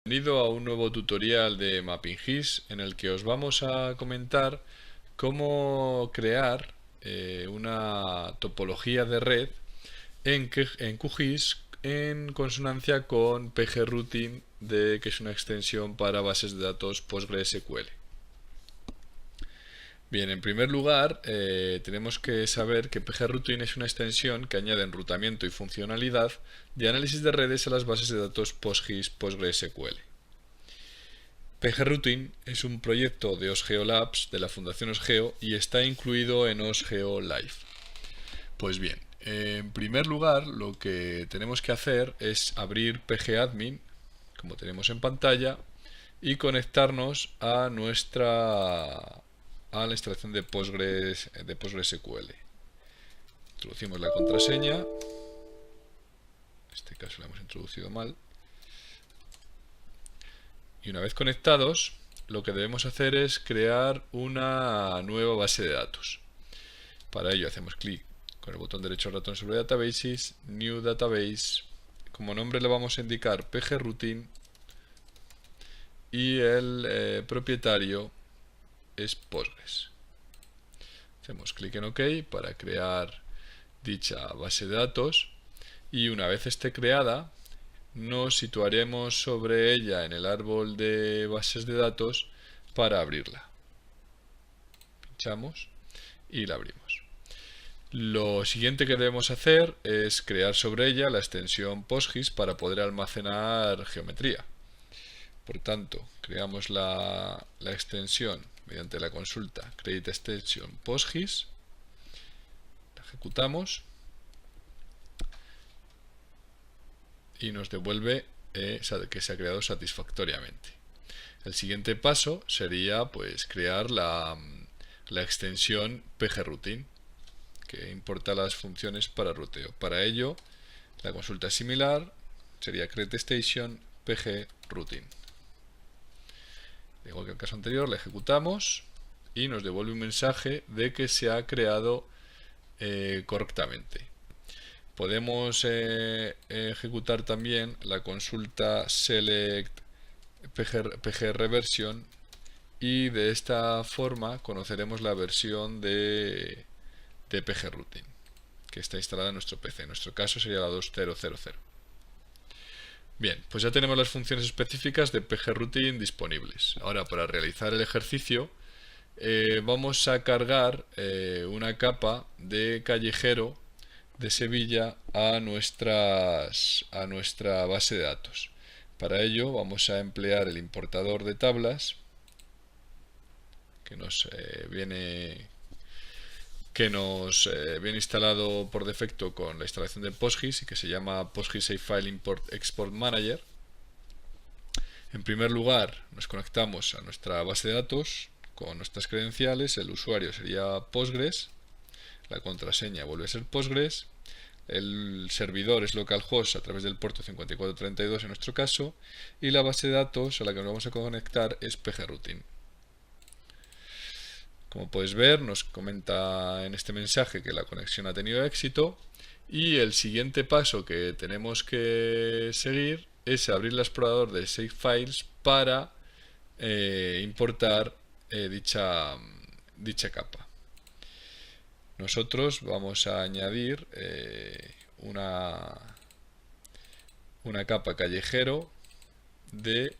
Bienvenido a un nuevo tutorial de MappingGIS en el que os vamos a comentar cómo crear una topología de red en QGIS en consonancia con pgrouting, que es una extensión para bases de datos PostgreSQL. Bien, en primer lugar, tenemos que saber que pgrouting es una extensión que añade enrutamiento y funcionalidad de análisis de redes a las bases de datos PostGIS PostgreSQL. pgrouting es un proyecto de OSGeo Labs de la Fundación OSGeo y está incluido en OSGeo Live. Pues bien, en primer lugar lo que tenemos que hacer es abrir pgadmin, como tenemos en pantalla, y conectarnos a la instalación de PostgreSQL. Introducimos la contraseña, en este caso la hemos introducido mal, y una vez conectados lo que debemos hacer es crear una nueva base de datos. Para ello hacemos clic con el botón derecho ratón sobre Databases, New Database. Como nombre le vamos a indicar pgrouting y el propietario es Postgres. Hacemos clic en OK para crear dicha base de datos y una vez esté creada nos situaremos sobre ella en el árbol de bases de datos para abrirla. Pinchamos y la abrimos. Lo siguiente que debemos hacer es crear sobre ella la extensión PostGIS para poder almacenar geometría. Por tanto, creamos la extensión mediante la consulta create extension PostGIS, la ejecutamos y nos devuelve que se ha creado satisfactoriamente. El siguiente paso sería pues crear la extensión pgrouting, que importa las funciones para ruteo. Para ello, la consulta es similar, sería create station pgrouting. Igual que el caso anterior, la ejecutamos y nos devuelve un mensaje de que se ha creado correctamente. Podemos ejecutar también la consulta select pgreversion y de esta forma conoceremos la versión de pgrouting que está instalada en nuestro PC. En nuestro caso sería la 2000. Bien, pues ya tenemos las funciones específicas de pgrouting disponibles. Ahora, para realizar el ejercicio vamos a cargar una capa de callejero de Sevilla a nuestra base de datos. Para ello vamos a emplear el importador de tablas que nos viene instalado por defecto con la instalación de PostGIS y que se llama PostGIS File Import Export Manager. En primer lugar nos conectamos a nuestra base de datos con nuestras credenciales. El usuario sería Postgres, la contraseña vuelve a ser Postgres, el servidor es localhost a través del puerto 5432 en nuestro caso, y la base de datos a la que nos vamos a conectar es pgrouting. Como puedes ver, nos comenta en este mensaje que la conexión ha tenido éxito y el siguiente paso que tenemos que seguir es abrir el explorador de Shapefiles para importar dicha capa. Nosotros vamos a añadir una capa callejero de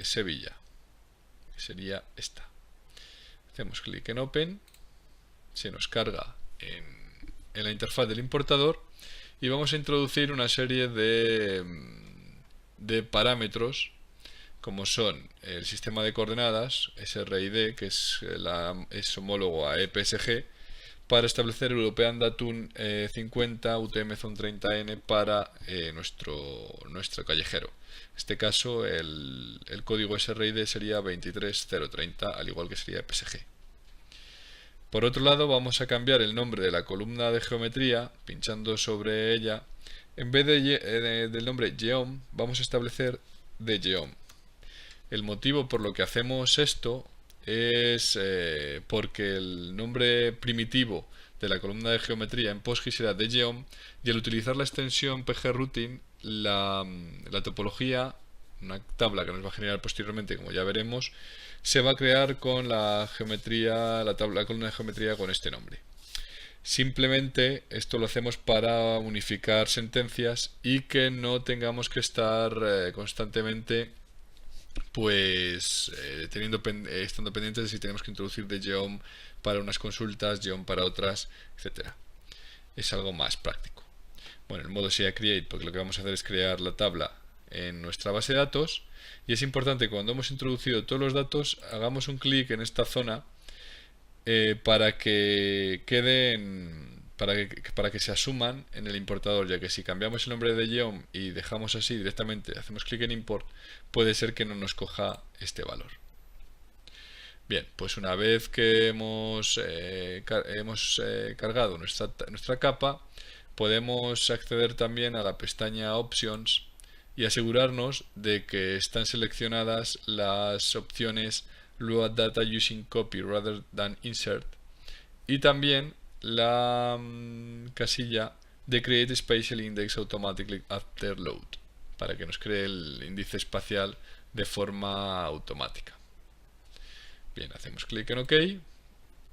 Sevilla, que sería esta. Hacemos clic en Open, se nos carga en la interfaz del importador y vamos a introducir una serie de parámetros como son el sistema de coordenadas, SRID, que es homólogo a EPSG, para establecer European Datum 50 UTM Zone 30N para nuestro callejero. En este caso el código SRID sería 23030, al igual que sería EPSG. Por otro lado, vamos a cambiar el nombre de la columna de geometría pinchando sobre ella. En vez del nombre Geom, vamos a establecer DGeom. El motivo por lo que hacemos esto es porque el nombre primitivo de la columna de geometría en PostGIS era DGeom y al utilizar la extensión pgrouting la topología una tabla que nos va a generar posteriormente, como ya veremos, se va a crear con la geometría, la columna de geometría con este nombre. Simplemente esto lo hacemos para unificar sentencias y que no tengamos que estar constantemente estando pendientes de si tenemos que introducir de geom para unas consultas, geom para otras, etcétera. Es algo más práctico. Bueno, el modo sería create, porque lo que vamos a hacer es crear la tabla en nuestra base de datos, y es importante que cuando hemos introducido todos los datos hagamos un clic en esta zona para que queden para que se asuman en el importador, ya que si cambiamos el nombre de geom y dejamos así directamente, hacemos clic en import, puede ser que no nos coja este valor. Bien, pues una vez que hemos cargado nuestra capa, podemos acceder también a la pestaña Options y asegurarnos de que están seleccionadas las opciones Load Data Using Copy rather than Insert y también la casilla de Create Spatial Index Automatically After Load, para que nos cree el índice espacial de forma automática. Bien, hacemos clic en OK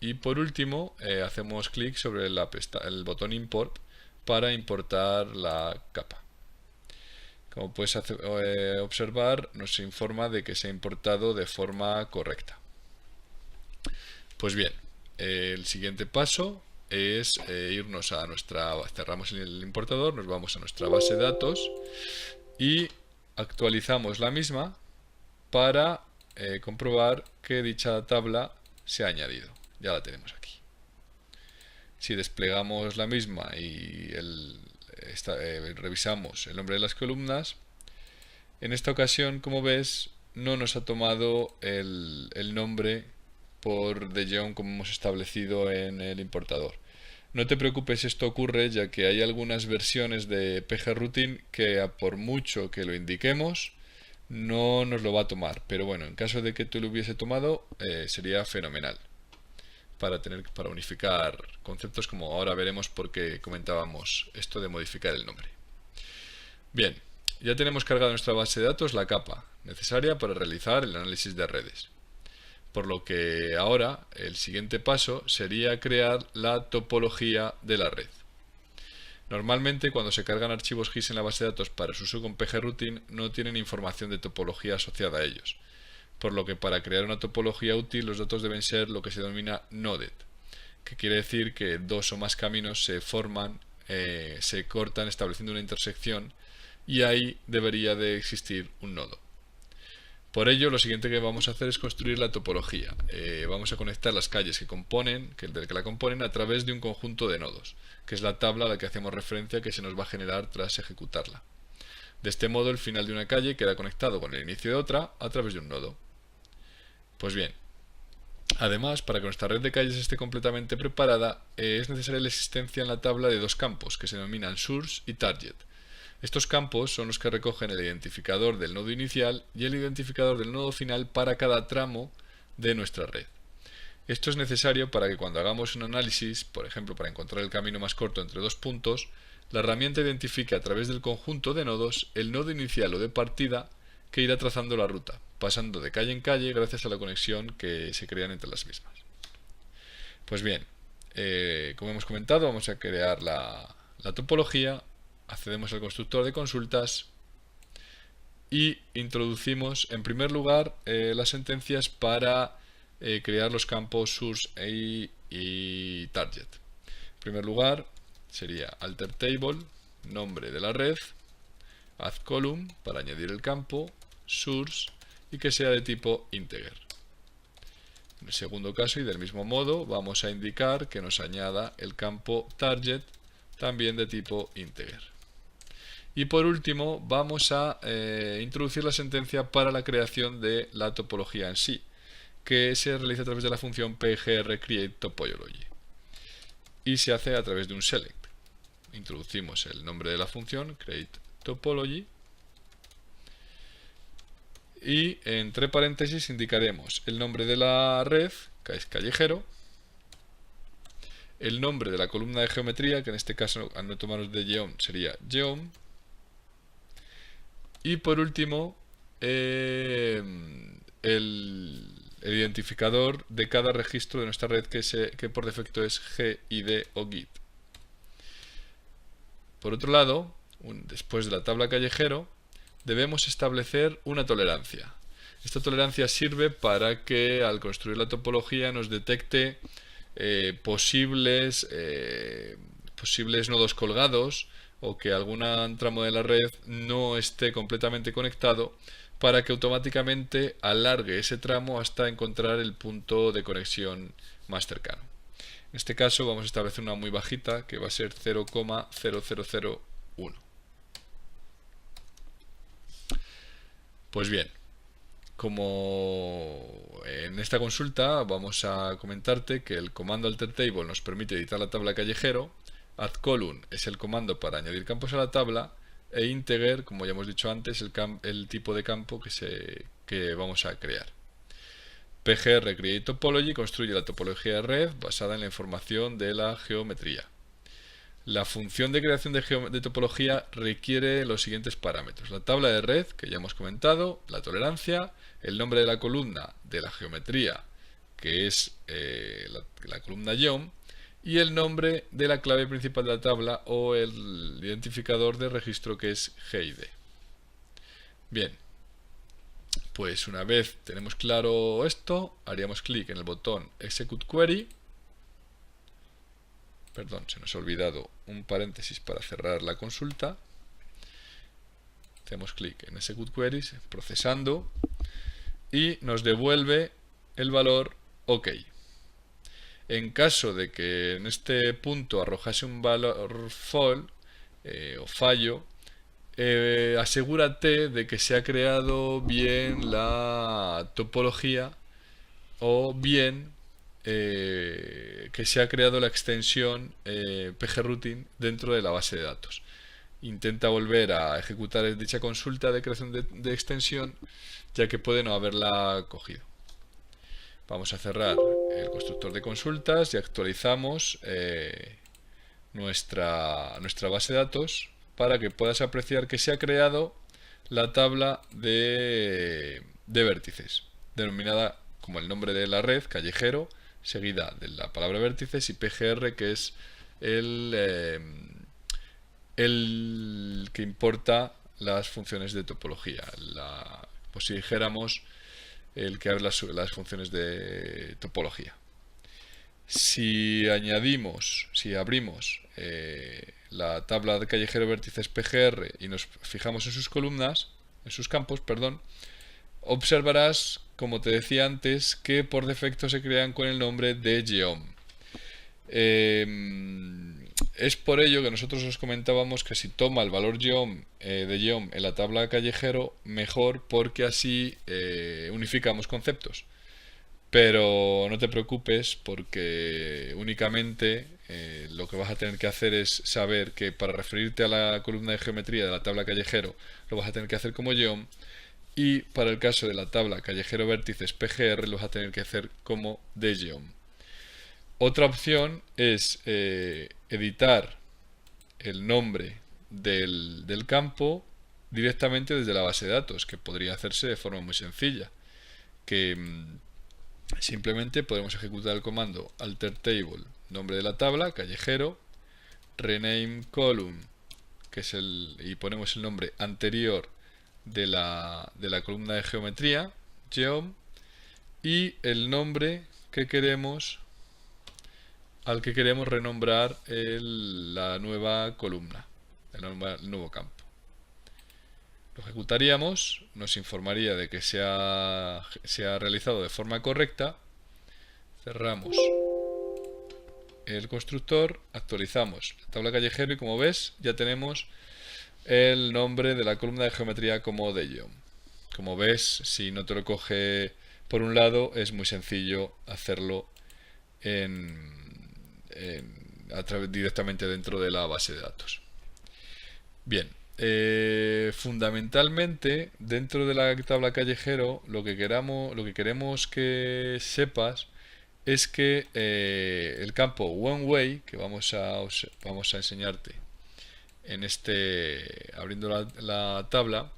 y por último hacemos clic sobre el botón Import para importar la capa. Como puedes observar, nos informa de que se ha importado de forma correcta. Pues bien, el siguiente paso es irnos a cerramos el importador, nos vamos a nuestra base de datos y actualizamos la misma para comprobar que dicha tabla se ha añadido. Ya la tenemos aquí. Si desplegamos la misma y revisamos el nombre de las columnas, en esta ocasión, como ves, no nos ha tomado el nombre por geom como hemos establecido en el importador. No te preocupes si esto ocurre, ya que hay algunas versiones de pgroutine que por mucho que lo indiquemos no nos lo va a tomar, pero bueno, en caso de que tú lo hubiese tomado sería fenomenal para unificar conceptos, como ahora veremos porque comentábamos esto de modificar el nombre. Bien, ya tenemos cargada en nuestra base de datos la capa necesaria para realizar el análisis de redes, por lo que ahora el siguiente paso sería crear la topología de la red. Normalmente cuando se cargan archivos GIS en la base de datos para su uso con pgroutine no tienen información de topología asociada a ellos, por lo que para crear una topología útil los datos deben ser lo que se denomina noded, que quiere decir que dos o más caminos se cortan estableciendo una intersección y ahí debería de existir un nodo. Por ello, lo siguiente que vamos a hacer es construir la topología. Vamos a conectar las calles que la componen a través de un conjunto de nodos, que es la tabla a la que hacemos referencia que se nos va a generar tras ejecutarla. De este modo, el final de una calle queda conectado con el inicio de otra a través de un nodo. Pues bien, además, para que nuestra red de calles esté completamente preparada, es necesaria la existencia en la tabla de dos campos, que se denominan Source y Target. Estos campos son los que recogen el identificador del nodo inicial y el identificador del nodo final para cada tramo de nuestra red. Esto es necesario para que cuando hagamos un análisis, por ejemplo para encontrar el camino más corto entre dos puntos, la herramienta identifique a través del conjunto de nodos el nodo inicial o de partida que irá trazando la ruta, pasando de calle en calle gracias a la conexión que se crean entre las mismas. Pues bien, como hemos comentado, vamos a crear la topología. Accedemos al constructor de consultas y introducimos en primer lugar las sentencias para crear los campos source y target. En primer lugar sería alter table, nombre de la red, add column para añadir el campo, source y que sea de tipo integer. En el segundo caso y del mismo modo vamos a indicar que nos añada el campo target también de tipo integer. Y por último vamos a introducir la sentencia para la creación de la topología en sí, que se realiza a través de la función pgrCreateTopology y se hace a través de un select. Introducimos el nombre de la función createTopology y entre paréntesis indicaremos el nombre de la red, que es callejero, el nombre de la columna de geometría, que en este caso al no tomarnos de geom sería geom, y por último el identificador de cada registro de nuestra red que por defecto es GID o GIT. Por otro lado, después de la tabla callejero, debemos establecer una tolerancia. Esta tolerancia sirve para que al construir la topología nos detecte posibles nodos colgados o que algún tramo de la red no esté completamente conectado, para que automáticamente alargue ese tramo hasta encontrar el punto de conexión más cercano. En este caso vamos a establecer una muy bajita que va a ser 0,0001. Pues bien, como en esta consulta vamos a comentarte que el comando altertable nos permite editar la tabla callejero, addColumn es el comando para añadir campos a la tabla, e integer, como ya hemos dicho antes, el tipo de campo que vamos a crear. PGR Create Topology construye la topología de red basada en la información de la geometría. La función de creación de topología requiere los siguientes parámetros: la tabla de red, que ya hemos comentado, la tolerancia, el nombre de la columna de la geometría, que es la columna geom, y el nombre de la clave principal de la tabla o el identificador de registro, que es GID. Bien, pues una vez tenemos claro esto, haríamos clic en el botón Execute Query. Perdón, se nos ha olvidado un paréntesis para cerrar la consulta. Hacemos clic en Execute Queries, procesando, y nos devuelve el valor OK. En caso de que en este punto arrojase un valor false o fallo, asegúrate de que se ha creado bien la topología o bien que se ha creado la extensión pgrouting dentro de la base de datos. Intenta volver a ejecutar dicha consulta de creación de extensión, ya que puede no haberla cogido. Vamos a cerrar el constructor de consultas y actualizamos nuestra base de datos para que puedas apreciar que se ha creado la tabla de vértices, denominada como el nombre de la red, callejero, seguida de la palabra vértices, y PGR, que es el que importa las funciones de topología, pues si dijéramos el que abre las funciones de topología. Si abrimos la tabla de callejero vértices PGR y nos fijamos en sus columnas, en sus campos, perdón, observarás, como te decía antes, que por defecto se crean con el nombre de geom. Es por ello que nosotros os comentábamos que si toma el valor geom de geom en la tabla callejero, mejor, porque así unificamos conceptos. Pero no te preocupes, porque únicamente lo que vas a tener que hacer es saber que para referirte a la columna de geometría de la tabla callejero lo vas a tener que hacer como geom, y para el caso de la tabla callejero vértices PGR lo vas a tener que hacer como dgeom. Otra opción es editar el nombre del campo directamente desde la base de datos, que podría hacerse de forma muy sencilla, que simplemente podemos ejecutar el comando altertable, nombre de la tabla, callejero, rename column, que es y ponemos el nombre anterior de la columna de geometría, geom, y el nombre al que queremos renombrar la nueva columna, el nuevo campo. Lo ejecutaríamos, nos informaría de que se ha realizado de forma correcta. Cerramos el constructor, actualizamos la tabla callejero y, como ves, ya tenemos el nombre de la columna de geometría como dgeom. Como ves, si no te lo coge por un lado, es muy sencillo hacerlo directamente dentro de la base de datos. Bien, fundamentalmente dentro de la tabla callejero lo que queremos que sepas es que el campo one way, que vamos a enseñarte en abriendo la tabla,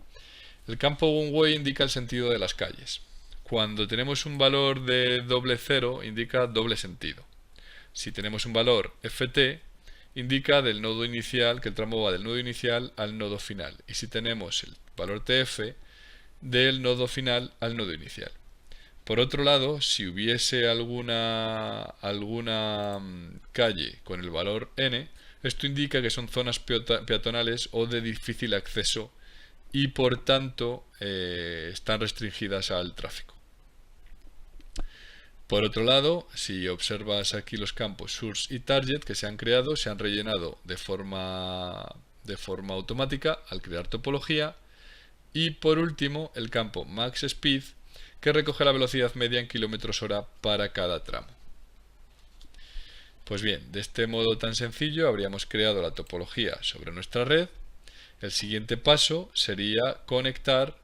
El campo one way indica el sentido de las calles. Cuando tenemos un valor de doble cero, indica doble sentido. Si tenemos un valor ft, indica del nodo inicial, que el tramo va del nodo inicial al nodo final. Y si tenemos el valor tf, del nodo final al nodo inicial. Por otro lado, si hubiese alguna calle con el valor n, esto indica que son zonas peatonales o de difícil acceso y por tanto están restringidas al tráfico. Por otro lado, si observas aquí los campos source y target que se han creado, se han rellenado de forma automática al crear topología. Y por último, el campo max speed, que recoge la velocidad media en km/h para cada tramo. Pues bien, de este modo tan sencillo habríamos creado la topología sobre nuestra red. El siguiente paso sería conectar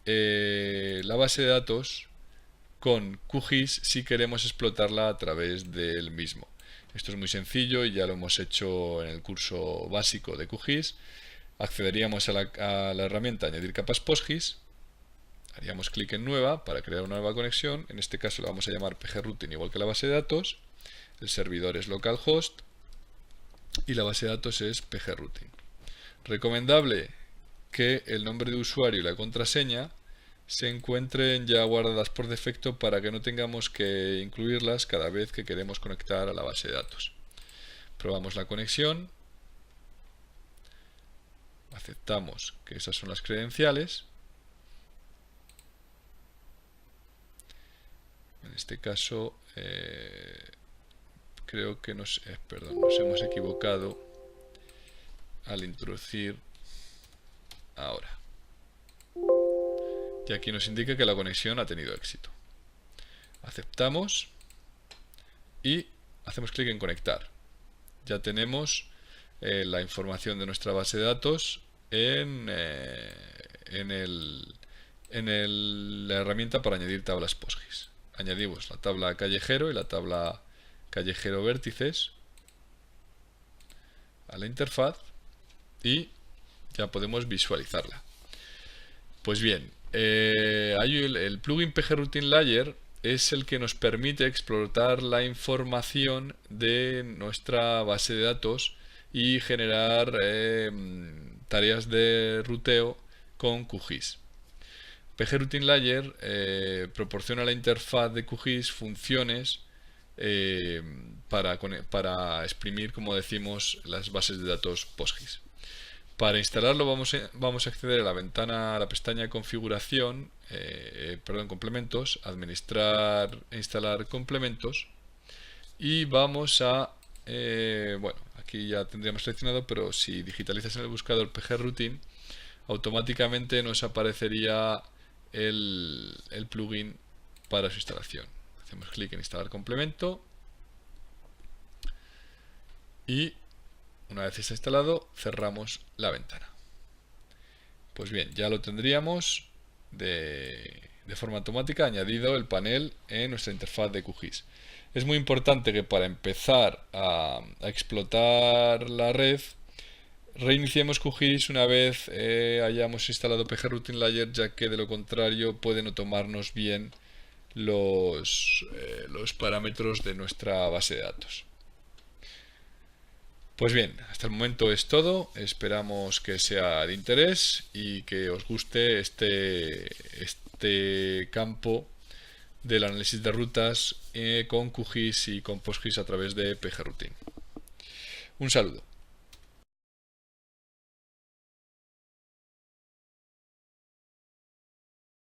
la base de datos con QGIS si queremos explotarla a través del mismo. Esto es muy sencillo y ya lo hemos hecho en el curso básico de QGIS. Accederíamos a la herramienta añadir capas PostGIS, haríamos clic en nueva para crear una nueva conexión. En este caso la vamos a llamar pgrouting igual que la base de datos. El servidor es localhost y la base de datos es pgrouting. Recomendable que el nombre de usuario y la contraseña se encuentren ya guardadas por defecto para que no tengamos que incluirlas cada vez que queremos conectar a la base de datos. Probamos la conexión, aceptamos que esas son las credenciales. En este caso creo que nos hemos equivocado al introducir ahora. Y aquí nos indica que la conexión ha tenido éxito. Aceptamos y hacemos clic en conectar. Ya tenemos la información de nuestra base de datos en la herramienta para añadir tablas PostGIS. Añadimos la tabla callejero y la tabla callejero vértices a la interfaz y ya podemos visualizarla. Pues bien, el plugin pgrouting layer es el que nos permite explotar la información de nuestra base de datos y generar tareas de ruteo con QGIS. pgrouting layer proporciona a la interfaz de QGIS funciones para exprimir, como decimos, las bases de datos PostGIS. Para instalarlo vamos a acceder a la ventana, a la pestaña configuración, complementos, administrar e instalar complementos y vamos a, aquí ya tendríamos seleccionado, pero si digitalizas en el buscador pgrouting, automáticamente nos aparecería el plugin para su instalación. Hacemos clic en instalar complemento y una vez está instalado, cerramos la ventana. Pues bien, ya lo tendríamos de forma automática añadido el panel en nuestra interfaz de QGIS. Es muy importante que para empezar a explotar la red, reiniciemos QGIS una vez hayamos instalado pgrouting layer, ya que de lo contrario puede no tomarnos bien los parámetros de nuestra base de datos. Pues bien, hasta el momento es todo. Esperamos que sea de interés y que os guste este campo del análisis de rutas con QGIS y con PostGIS a través de pgrouting. Un saludo.